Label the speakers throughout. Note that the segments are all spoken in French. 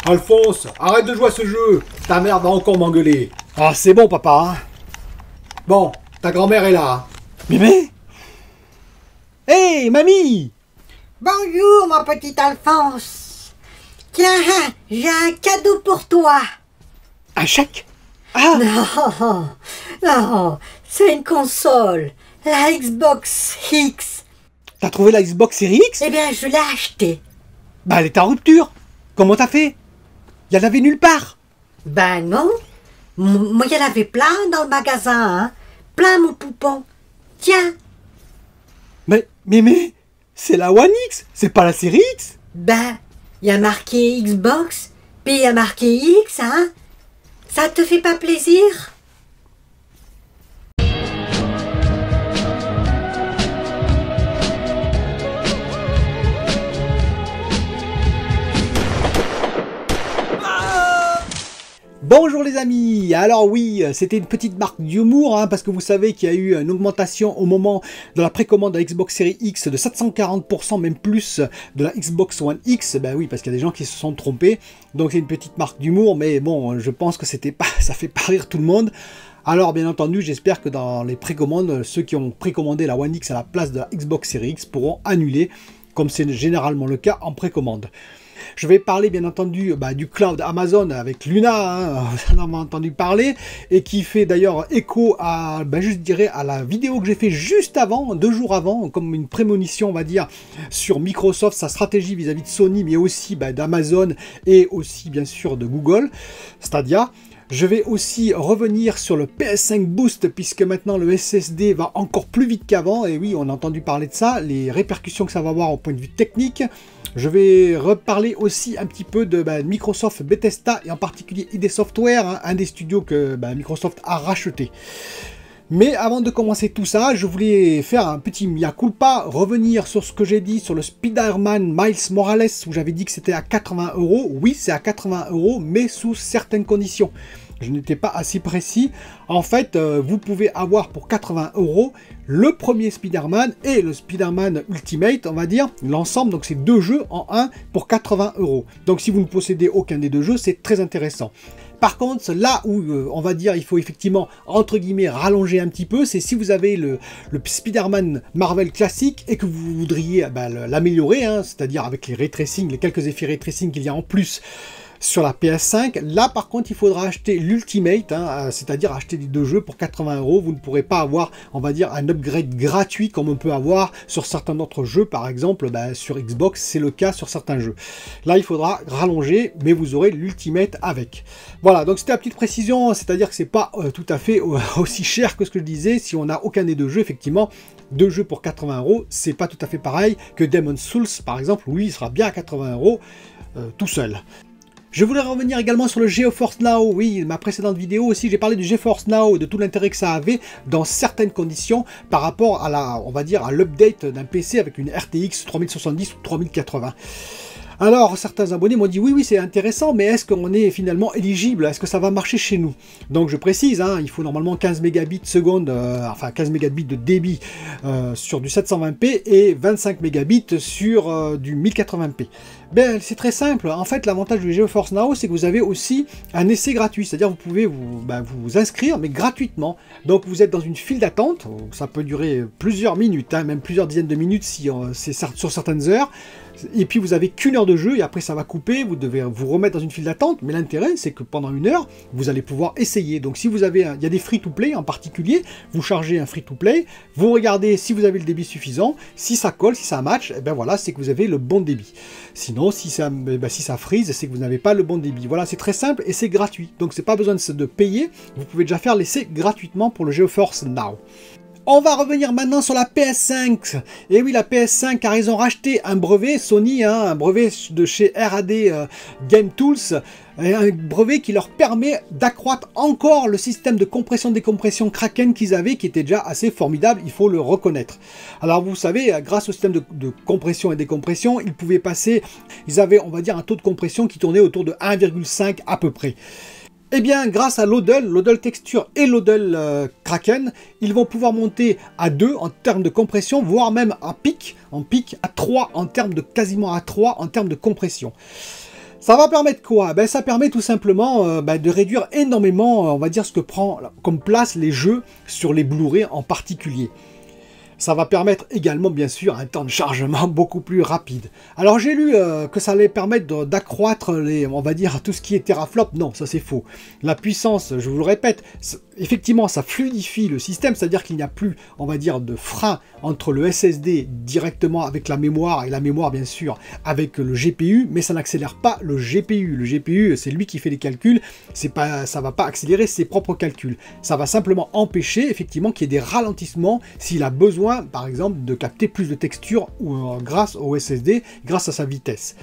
Speaker 1: Alphonse, arrête de jouer à ce jeu. Ta mère va encore m'engueuler.
Speaker 2: Ah, c'est bon, papa. Hein.
Speaker 1: Bon, ta grand-mère est là.
Speaker 2: Mémé. Hé, mamie.
Speaker 3: Bonjour, mon petit Alphonse. Tiens, j'ai un cadeau pour toi.
Speaker 2: Un chèque? Ah.
Speaker 3: Non, non, c'est une console, la Xbox X.
Speaker 2: T'as trouvé la Xbox Series X?
Speaker 3: Eh bien, je l'ai achetée.
Speaker 2: Bah, elle était en rupture. Comment t'as fait? Il y en avait nulle part.
Speaker 3: Ben non. Moi, il y en avait plein dans le magasin, hein. Plein, mon poupon. Tiens.
Speaker 2: Mais, c'est la One X, c'est pas la Series X.
Speaker 3: Ben, il y a marqué Xbox, puis il y a marqué X, hein. Ça te fait pas plaisir?
Speaker 2: Bonjour les amis. Alors oui, c'était une petite marque d'humour, hein, parce que vous savez qu'il y a eu une augmentation au moment de la précommande de la Xbox Series X de 740%, même plus, de la Xbox One X. Ben oui, parce qu'il y a des gens qui se sont trompés. Donc c'est une petite marque d'humour, mais bon, je pense que c'était pas, ça fait pas rire tout le monde. Alors bien entendu, j'espère que dans les précommandes, ceux qui ont précommandé la One X à la place de la Xbox Series X pourront annuler, comme c'est généralement le cas en précommande. Je vais parler bien entendu du cloud Amazon avec Luna, hein, vous en avez entendu parler, et qui fait d'ailleurs écho à, je dirais, à la vidéo que j'ai fait juste avant, 2 jours avant, comme une prémonition on va dire, sur Microsoft, sa stratégie vis-à-vis de Sony, mais aussi d'Amazon et aussi bien sûr de Google, Stadia. Je vais aussi revenir sur le PS5 Boost, puisque maintenant le SSD va encore plus vite qu'avant, et oui, on a entendu parler de ça, les répercussions que ça va avoir au point de vue technique. Je vais reparler aussi un petit peu de Microsoft Bethesda, et en particulier ID Software, hein, un des studios que Microsoft a racheté. Mais avant de commencer tout ça, je voulais faire un petit mea culpa, revenir sur ce que j'ai dit sur le Spider-Man Miles Morales, où j'avais dit que c'était à 80 €. Oui, c'est à 80 €, mais sous certaines conditions. Je n'étais pas assez précis. En fait, vous pouvez avoir pour 80 € le premier Spider-Man et le Spider-Man Ultimate, on va dire, l'ensemble. Donc c'est 2 jeux en un pour 80 €. Donc si vous ne possédez aucun des 2 jeux, c'est très intéressant. Par contre, là où on va dire il faut effectivement, entre guillemets, rallonger un petit peu, c'est si vous avez le Spider-Man Marvel classique et que vous voudriez l'améliorer, hein, c'est-à-dire avec les ray tracing, les quelques effets ray tracing qu'il y a en plus sur la PS5, là par contre il faudra acheter l'Ultimate, hein, c'est-à-dire acheter les 2 jeux pour 80 €. Vous ne pourrez pas avoir, on va dire, un upgrade gratuit comme on peut avoir sur certains autres jeux, par exemple sur Xbox, c'est le cas sur certains jeux. Là il faudra rallonger, mais vous aurez l'Ultimate avec. Voilà, donc c'était la petite précision, c'est-à-dire que c'est pas tout à fait aussi cher que ce que je disais. Si on n'a aucun des 2 jeux, effectivement, 2 jeux pour 80 €, c'est pas tout à fait pareil que Demon's Souls par exemple, où lui il sera bien à 80 € tout seul. Je voulais revenir également sur le GeForce Now. Oui, ma précédente vidéo aussi, j'ai parlé du GeForce Now, de tout l'intérêt que ça avait dans certaines conditions par rapport à on va dire, à l'update d'un PC avec une RTX 3070 ou 3080. Alors, certains abonnés m'ont dit oui, c'est intéressant, mais est-ce qu'on est finalement éligible? Est-ce que ça va marcher chez nous? Donc, je précise, hein, il faut normalement 15 mégabits seconde, enfin 15 mégabits de débit sur du 720p et 25 mégabits sur du 1080p. Ben, c'est très simple. En fait, l'avantage du GeForce Now, c'est que vous avez aussi un essai gratuit. C'est-à-dire vous pouvez vous inscrire, mais gratuitement. Donc, vous êtes dans une file d'attente. Ça peut durer plusieurs minutes, hein, même plusieurs dizaines de minutes si c'est sur certaines heures. Et puis vous avez qu'une heure de jeu et après ça va couper, vous devez vous remettre dans une file d'attente, mais l'intérêt c'est que pendant une heure, vous allez pouvoir essayer. Donc si vous avez, il y a des free-to-play en particulier, vous chargez un free-to-play, vous regardez si vous avez le débit suffisant, si ça colle, si ça match, et ben voilà, c'est que vous avez le bon débit. Sinon, si ça freeze, c'est que vous n'avez pas le bon débit. Voilà, c'est très simple et c'est gratuit. Donc c'est pas besoin de payer, vous pouvez déjà faire l'essai gratuitement pour le GeForce Now. On va revenir maintenant sur la PS5. Et oui, la PS5, car ils ont racheté un brevet, Sony, hein, un brevet de chez RAD Game Tools, un brevet qui leur permet d'accroître encore le système de compression-décompression Kraken qu'ils avaient, qui était déjà assez formidable, il faut le reconnaître. Alors vous savez, grâce au système de compression et décompression, ils avaient, on va dire, un taux de compression qui tournait autour de 1,5 à peu près. Eh bien, grâce à l'Odel Texture et l'Odel Kraken, ils vont pouvoir monter à 2 en termes de compression, voire même en pic à 3 en termes de quasiment à 3 en termes de compression. Ça va permettre quoi? Ben, ça permet tout simplement de réduire énormément, on va dire, ce que prend comme place les jeux sur les Blu-ray en particulier. Ça va permettre également, bien sûr, un temps de chargement beaucoup plus rapide. Alors j'ai lu que ça allait permettre d'accroître on va dire, tout ce qui est teraflop. Non, ça c'est faux. La puissance, je vous le répète, effectivement, ça fluidifie le système, c'est-à-dire qu'il n'y a plus, on va dire, de frein entre le SSD directement avec la mémoire, et la mémoire, bien sûr, avec le GPU, mais ça n'accélère pas le GPU. Le GPU, c'est lui qui fait les calculs, ça va pas accélérer ses propres calculs. Ça va simplement empêcher, effectivement, qu'il y ait des ralentissements s'il a besoin, par exemple, de capter plus de textures grâce au SSD, grâce à sa vitesse.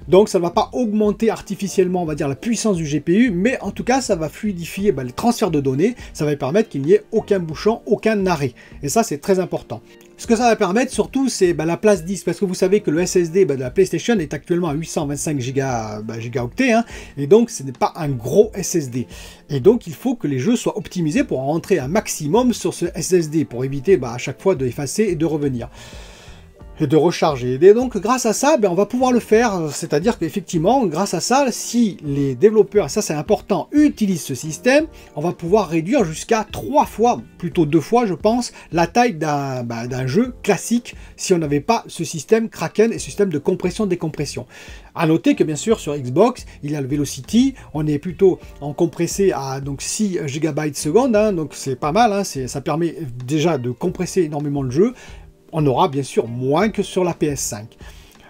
Speaker 2: Donc ça ne va pas augmenter artificiellement, on va dire, la puissance du GPU, mais en tout cas ça va fluidifier les transferts de données, ça va permettre qu'il n'y ait aucun bouchon, aucun arrêt. Et ça c'est très important. Ce que ça va permettre surtout, c'est la place disque, parce que vous savez que le SSD de la PlayStation est actuellement à 825 gigaoctets, hein, et donc ce n'est pas un gros SSD. Et donc il faut que les jeux soient optimisés pour rentrer un maximum sur ce SSD, pour éviter à chaque fois d'effacer et de revenir. Et de recharger. Et donc grâce à ça, on va pouvoir le faire, c'est-à-dire qu'effectivement, grâce à ça, si les développeurs, et ça c'est important, utilisent ce système, on va pouvoir réduire jusqu'à 3 fois, plutôt 2 fois je pense, la taille d'un jeu classique si on n'avait pas ce système Kraken et ce système de compression-décompression. A noter que bien sûr sur Xbox, il y a le Velocity, on est plutôt en compressé à donc 6 GB seconde, hein, donc c'est pas mal, hein, ça permet déjà de compresser énormément le jeu. On aura bien sûr moins que sur la PS5.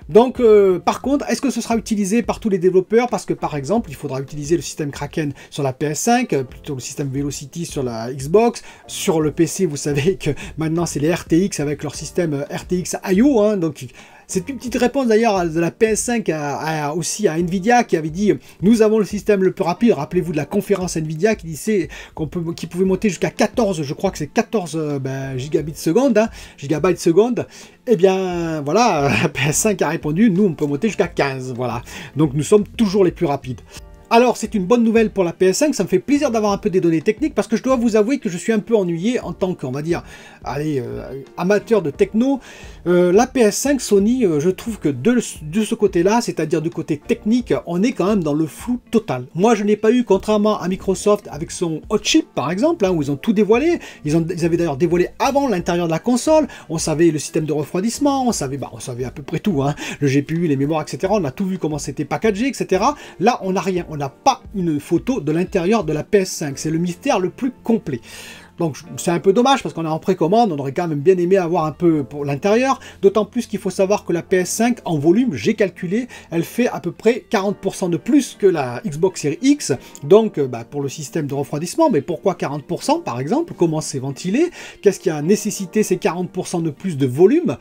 Speaker 2: Donc par contre, est-ce que ce sera utilisé par tous les développeurs? Parce que par exemple, il faudra utiliser le système Kraken sur la PS5, plutôt le système Velocity sur la Xbox. Sur le PC, vous savez que maintenant c'est les RTX avec leur système RTX IO, hein, donc c'est une petite réponse d'ailleurs de la PS5 aussi à Nvidia qui avait dit nous avons le système le plus rapide. Rappelez-vous de la conférence Nvidia qui disait qu'il pouvait monter jusqu'à 14, je crois que c'est 14 gigabits seconde, hein, gigabytes seconde. Et bien voilà, la PS5 a répondu nous on peut monter jusqu'à 15, voilà. Donc nous sommes toujours les plus rapides. Alors c'est une bonne nouvelle pour la PS5, ça me fait plaisir d'avoir un peu des données techniques parce que je dois vous avouer que je suis un peu ennuyé en tant qu'on va dire, amateur de techno. La PS5 Sony, je trouve que de ce côté-là, c'est-à-dire du côté technique, on est quand même dans le flou total. Moi je n'ai pas eu, contrairement à Microsoft avec son Hot Chip par exemple, hein, où ils ont tout dévoilé, ils avaient d'ailleurs dévoilé avant l'intérieur de la console, on savait le système de refroidissement, on savait à peu près tout, hein, le GPU, les mémoires, etc. On a tout vu comment c'était packagé, etc. Là on n'a rien, on n'a pas une photo de l'intérieur de la PS5, c'est le mystère le plus complet. Donc c'est un peu dommage parce qu'on est en précommande, on aurait quand même bien aimé avoir un peu pour l'intérieur, d'autant plus qu'il faut savoir que la PS5 en volume, j'ai calculé, elle fait à peu près 40% de plus que la Xbox Series X, donc pour le système de refroidissement, mais pourquoi 40% par exemple? Comment c'est ventilé? Qu'est-ce qui a nécessité ces 40% de plus de volume?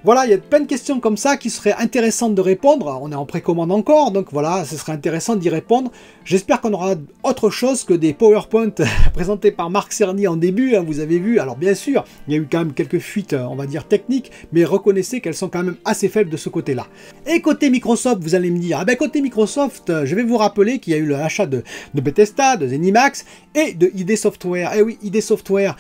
Speaker 2: Voilà, il y a plein de questions comme ça qui seraient intéressantes de répondre. On est en précommande encore, donc voilà, ce serait intéressant d'y répondre. J'espère qu'on aura autre chose que des PowerPoint présentés par Marc Cerny en début, hein, vous avez vu. Alors bien sûr, il y a eu quand même quelques fuites, on va dire techniques, mais reconnaissez qu'elles sont quand même assez faibles de ce côté-là. Et côté Microsoft, vous allez me dire, côté Microsoft, je vais vous rappeler qu'il y a eu l'achat de Bethesda, de ZeniMax et de ID Software. Eh oui, ID Software,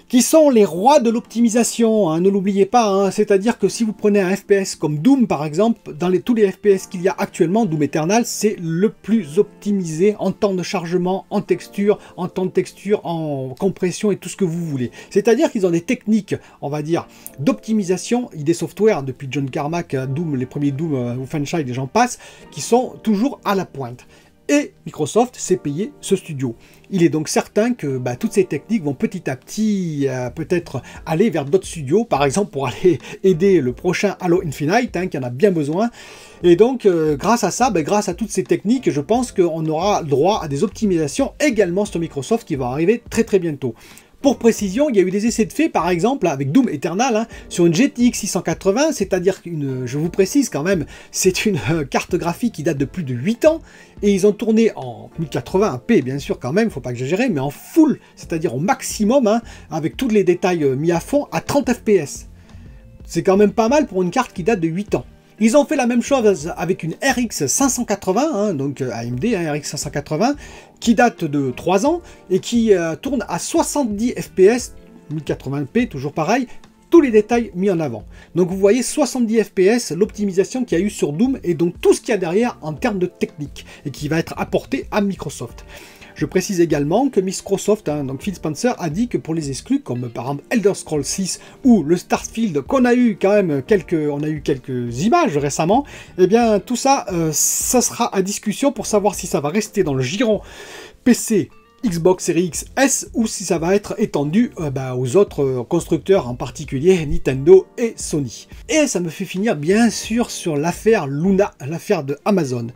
Speaker 2: qui sont les rois de l'optimisation, hein, ne l'oubliez pas, hein, c'est-à-dire que si vous prenez un FPS comme Doom par exemple, dans tous les FPS qu'il y a actuellement, Doom Eternal, c'est le plus optimisé en temps de chargement, en texture, en temps de texture, en compression et tout ce que vous voulez. C'est-à-dire qu'ils ont des techniques, on va dire, d'optimisation, ID Software, depuis John Carmack, Doom, les premiers Doom, Wolfenstein et j'en passe, qui sont toujours à la pointe. Et Microsoft s'est payé ce studio. Il est donc certain que toutes ces techniques vont petit à petit peut-être aller vers d'autres studios, par exemple pour aller aider le prochain Halo Infinite, hein, qui en a bien besoin. Et donc grâce à ça, grâce à toutes ces techniques, je pense qu'on aura droit à des optimisations également sur Microsoft qui vont arriver très très bientôt. Pour précision, il y a eu des essais de fait, par exemple, avec Doom Eternal, hein, sur une GTX 680, c'est-à-dire je vous précise quand même, c'est une carte graphique qui date de plus de 8 ans, et ils ont tourné en 1080p, bien sûr, quand même, faut pas exagérer, mais en full, c'est-à-dire au maximum, hein, avec tous les détails mis à fond, à 30 fps. C'est quand même pas mal pour une carte qui date de 8 ans. Ils ont fait la même chose avec une RX 580, hein, donc AMD, hein, RX 580, qui date de 3 ans et qui tourne à 70 fps, 1080p, toujours pareil, tous les détails mis en avant. Donc vous voyez 70 fps, l'optimisation qu'il y a eu sur Doom et donc tout ce qu'il y a derrière en termes de technique et qui va être apporté à Microsoft. Je précise également que Microsoft, donc Phil Spencer, a dit que pour les exclus, comme par exemple Elder Scrolls 6 ou le Starfield, qu'on a eu quand même quelques images récemment, eh bien tout ça, ça sera à discussion pour savoir si ça va rester dans le giron PC, Xbox Series X, S, ou si ça va être étendu aux autres constructeurs, en particulier Nintendo et Sony. Et ça me fait finir bien sûr sur l'affaire Luna, l'affaire de Amazon.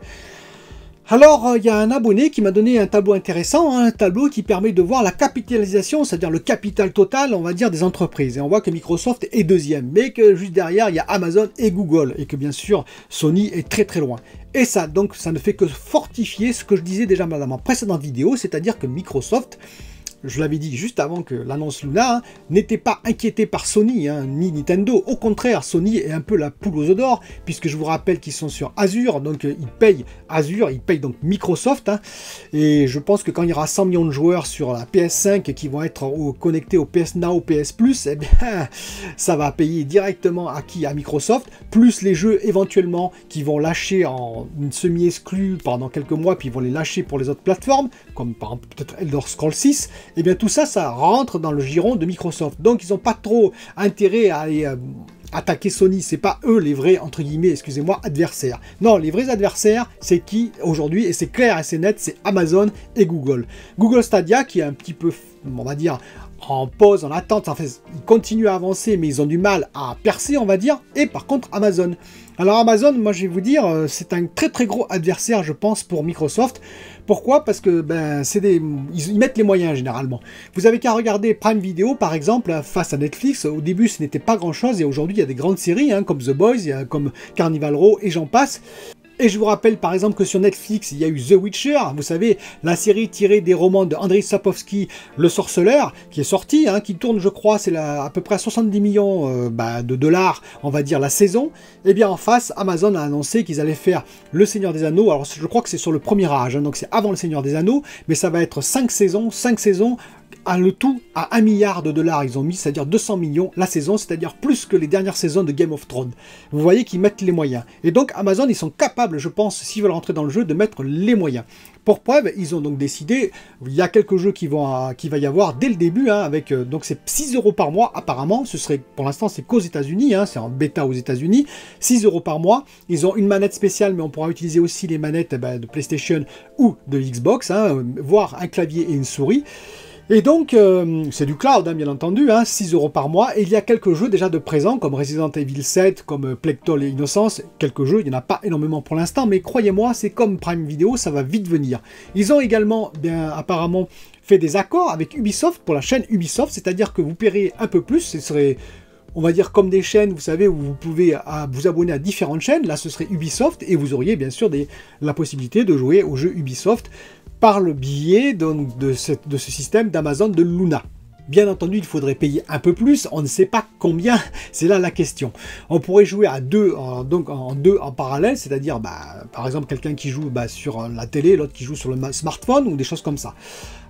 Speaker 2: Alors, il y a un abonné qui m'a donné un tableau intéressant, un tableau qui permet de voir la capitalisation, c'est-à-dire le capital total, on va dire, des entreprises. Et on voit que Microsoft est deuxième, mais que juste derrière, il y a Amazon et Google, et que bien sûr, Sony est très très loin. Et ça, donc, ça ne fait que fortifier ce que je disais déjà dans ma précédente vidéo, c'est-à-dire que Microsoft, je l'avais dit juste avant que l'annonce Luna, n'était pas inquiété par Sony, ni Nintendo. Au contraire, Sony est un peu la poule aux œufs d'or, puisque je vous rappelle qu'ils sont sur Azure, donc ils payent Azure, ils payent donc Microsoft. Et je pense que quand il y aura 100 millions de joueurs sur la PS5 qui vont être connectés au PS Now, PS Plus, eh bien, ça va payer directement à qui? À Microsoft, plus les jeux éventuellement qui vont lâcher en semi-exclu pendant quelques mois, puis ils vont les lâcher pour les autres plateformes, comme par exemple peut-être Elder Scrolls 6. Et bien tout ça, ça rentre dans le giron de Microsoft. Donc ils n'ont pas trop intérêt à aller attaquer Sony. C'est pas eux les vrais, entre guillemets, excusez-moi, adversaires. Non, les vrais adversaires, c'est qui aujourd'hui? Et c'est clair et c'est net, c'est Amazon et Google. Google Stadia qui est un petit peu, on va dire, en pause, en attente. En fait, ils continuent à avancer, mais ils ont du mal à percer, on va dire. Et par contre, Amazon. Alors Amazon, moi je vais vous dire, c'est un très très gros adversaire, je pense, pour Microsoft. Pourquoi? Parce que ils mettent les moyens généralement. Vous avez qu'à regarder Prime Video par exemple face à Netflix. Au début ce n'était pas grand chose et aujourd'hui il y a des grandes séries comme The Boys, comme Carnival Row et j'en passe. Et je vous rappelle par exemple que sur Netflix, il y a eu The Witcher, vous savez, la série tirée des romans de Andrzej Sapkowski, Le Sorceleur, qui est sorti, qui tourne, je crois, c'est à peu près à 70 millions de dollars, on va dire, la saison. Et bien en face, Amazon a annoncé qu'ils allaient faire Le Seigneur des Anneaux. Alors je crois que c'est sur le premier âge, donc c'est avant Le Seigneur des Anneaux, mais ça va être 5 saisons, le tout à 1 milliard de dollars ils ont mis, c'est-à-dire 200 millions la saison, c'est-à-dire plus que les dernières saisons de Game of Thrones. Vous voyez qu'ils mettent les moyens. Et donc Amazon, ils sont capables, je pense, s'ils veulent rentrer dans le jeu, de mettre les moyens. Pour preuve, ils ont donc décidé, il y a quelques jeux qui va y avoir dès le début, avec donc c'est 6 € par mois apparemment, ce serait, pour l'instant c'est qu'aux États-Unis, c'est en bêta aux États-Unis, 6 € par mois. Ils ont une manette spéciale, mais on pourra utiliser aussi les manettes de PlayStation ou de Xbox, voire un clavier et une souris. Et donc, c'est du cloud, bien entendu, 6 € par mois. Et il y a quelques jeux déjà de présent, comme Resident Evil 7, comme Plague Tale et Innocence. Quelques jeux, il n'y en a pas énormément pour l'instant, mais croyez-moi, c'est comme Prime Video, ça va vite venir. Ils ont également, apparemment, fait des accords avec Ubisoft pour la chaîne Ubisoft, c'est-à-dire que vous paierez un peu plus, ce serait, on va dire, comme des chaînes, vous savez, où vous pouvez vous abonner à différentes chaînes. Là, ce serait Ubisoft, et vous auriez bien sûr la possibilité de jouer aux jeux Ubisoft par le biais donc, de ce système d'Amazon de Luna. Bien entendu, il faudrait payer un peu plus, on ne sait pas combien, c'est là la question. On pourrait jouer à deux, donc en deux en parallèle, c'est-à-dire par exemple quelqu'un qui joue sur la télé, l'autre qui joue sur le smartphone ou des choses comme ça.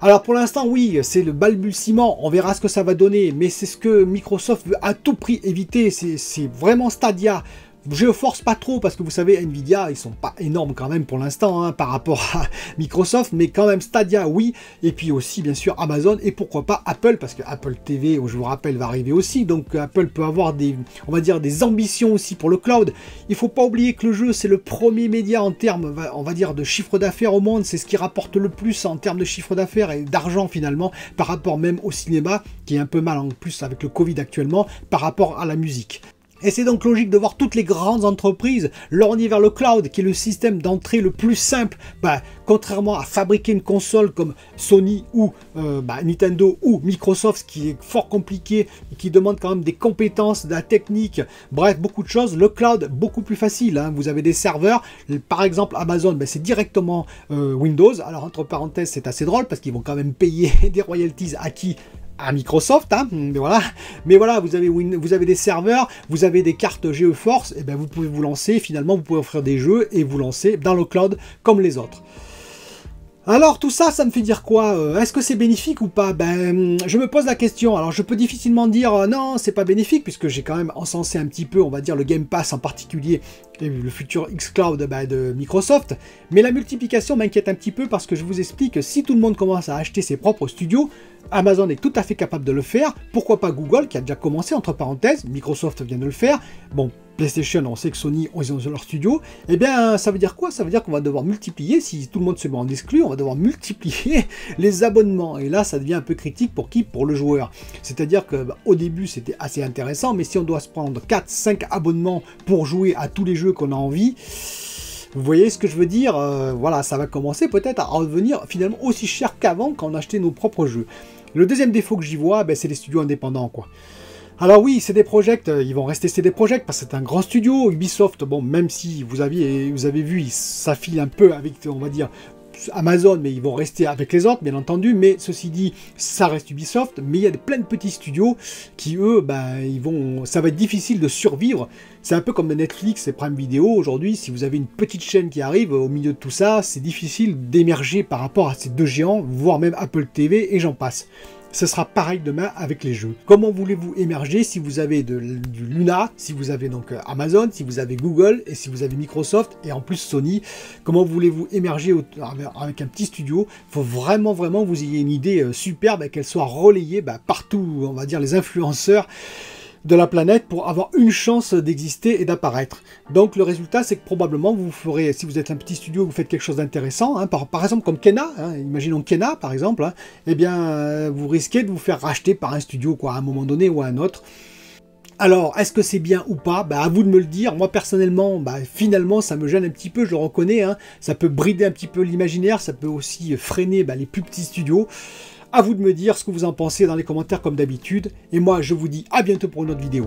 Speaker 2: Alors pour l'instant, oui, c'est le balbutiement, on verra ce que ça va donner, mais c'est ce que Microsoft veut à tout prix éviter, c'est vraiment Stadia. Je force pas trop parce que vous savez, Nvidia, ils sont pas énormes quand même pour l'instant par rapport à Microsoft, mais quand même Stadia, oui, et puis aussi bien sûr Amazon et pourquoi pas Apple, parce que Apple TV, je vous rappelle, va arriver aussi, donc Apple peut avoir on va dire des ambitions aussi pour le cloud. Il faut pas oublier que le jeu c'est le premier média en termes, on va dire, de chiffre d'affaires au monde, c'est ce qui rapporte le plus en termes de chiffre d'affaires et d'argent finalement, par rapport même au cinéma, qui est un peu mal en plus avec le Covid actuellement, par rapport à la musique. Et c'est donc logique de voir toutes les grandes entreprises lorgner vers le cloud, qui est le système d'entrée le plus simple, contrairement à fabriquer une console comme Sony ou Nintendo ou Microsoft, ce qui est fort compliqué et qui demande quand même des compétences, de la technique, bref, beaucoup de choses. Le cloud, beaucoup plus facile, vous avez des serveurs, par exemple Amazon, c'est directement Windows. Alors entre parenthèses, c'est assez drôle parce qu'ils vont quand même payer des royalties à qui? À Microsoft, mais voilà, vous avez des serveurs, vous avez des cartes GeForce, et vous pouvez vous lancer, finalement vous pouvez offrir des jeux et vous lancer dans le cloud comme les autres. Alors tout ça, ça me fait dire quoi? Est-ce que c'est bénéfique ou pas? Ben, je me pose la question. Alors je peux difficilement dire non, c'est pas bénéfique, puisque j'ai quand même encensé un petit peu, on va dire, le Game Pass en particulier, et le futur xCloud de Microsoft. Mais la multiplication m'inquiète un petit peu, parce que je vous explique que si tout le monde commence à acheter ses propres studios, Amazon est tout à fait capable de le faire. Pourquoi pas Google, qui a déjà commencé, entre parenthèses, Microsoft vient de le faire. Bon, PlayStation, on sait que Sony, ils ont leur studio. Eh bien, ça veut dire quoi? Ça veut dire qu'on va devoir multiplier, si tout le monde se met en exclu, on va devoir multiplier les abonnements. Et là, ça devient un peu critique pour qui? Pour le joueur. C'est-à-dire que au début, c'était assez intéressant, mais si on doit se prendre 4-5 abonnements pour jouer à tous les jeux qu'on a envie, vous voyez ce que je veux dire? Voilà, ça va commencer peut-être à revenir finalement aussi cher qu'avant quand on achetait nos propres jeux. Le deuxième défaut que j'y vois, ben, c'est les studios indépendants, quoi. Alors oui, CD Projekt, ils vont rester CD Projekt parce que c'est un grand studio. Ubisoft, bon, même si vous avez vu, ils s'affilent un peu avec, on va dire, Amazon, mais ils vont rester avec les autres, bien entendu. Mais ceci dit, ça reste Ubisoft. Mais il y a plein de petits studios qui, eux, ben, ça va être difficile de survivre. C'est un peu comme Netflix et Prime Video. Aujourd'hui, si vous avez une petite chaîne qui arrive au milieu de tout ça, c'est difficile d'émerger par rapport à ces deux géants, voire même Apple TV, et j'en passe. Ce sera pareil demain avec les jeux. Comment voulez-vous émerger si vous avez du Luna, si vous avez donc Amazon, si vous avez Google et si vous avez Microsoft et en plus Sony? Comment voulez-vous émerger avec un petit studio? Il faut vraiment vous ayez une idée superbe et qu'elle soit relayée partout, on va dire les influenceurs de la planète pour avoir une chance d'exister et d'apparaître. Donc le résultat, c'est que probablement vous ferez, si vous êtes un petit studio, vous faites quelque chose d'intéressant, hein, par exemple comme Kena, hein, imaginons Kena par exemple, hein, eh bien vous risquez de vous faire racheter par un studio quoi, à un moment donné ou à un autre. Alors, est-ce que c'est bien ou pas? À vous de me le dire. Moi, personnellement, finalement, ça me gêne un petit peu, je le reconnais. Hein. Ça peut brider un petit peu l'imaginaire, ça peut aussi freiner les plus petits studios. À vous de me dire ce que vous en pensez dans les commentaires comme d'habitude. Et moi, je vous dis à bientôt pour une autre vidéo.